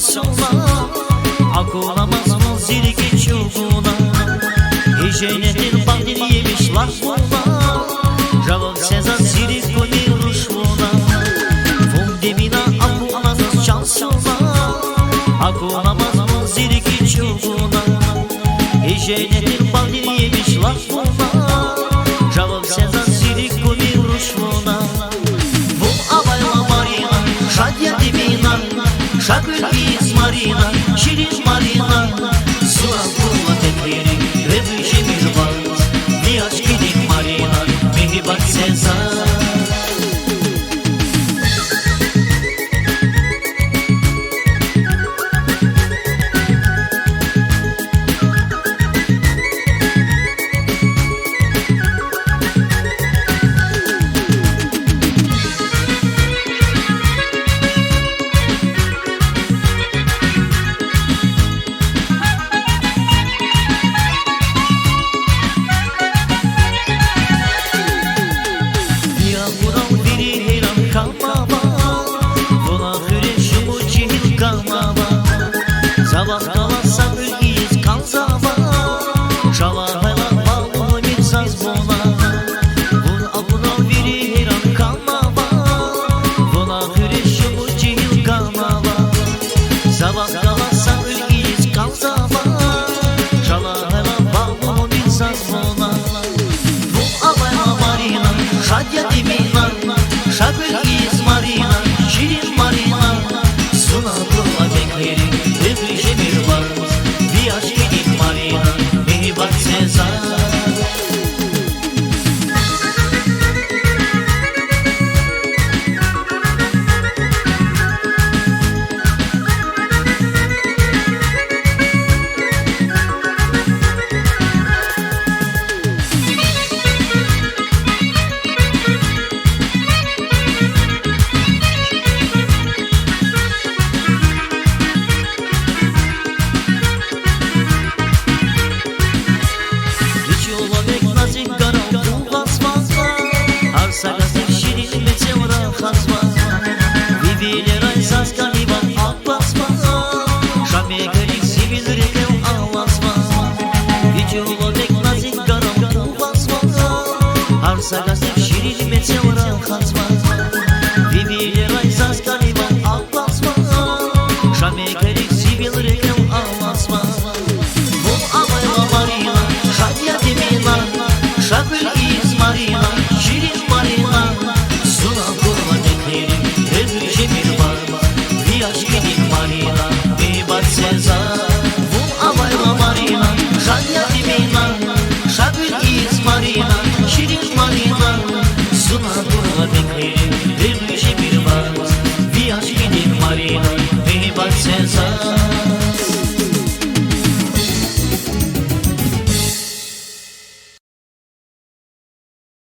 çalsınlar. Ak olamaz mı zirgi çubuğuna? Hijyenetin bandini yemiş lafına. Javak seza zirik koni ruşvuna. Fum demina ak olamaz çalsınlar. Ak olamaz mı zirgi çubuğuna? Hijyenetin bandini yemiş lafına. Javak seza zirik koni ruşvuna. Vum avayla marina, şadya dimina. Şakır iz marina, şirin marina. Suya kurla tekleri ve büyüşemiş baz. Niyaş gidik marina, mehibat sezar. Sabah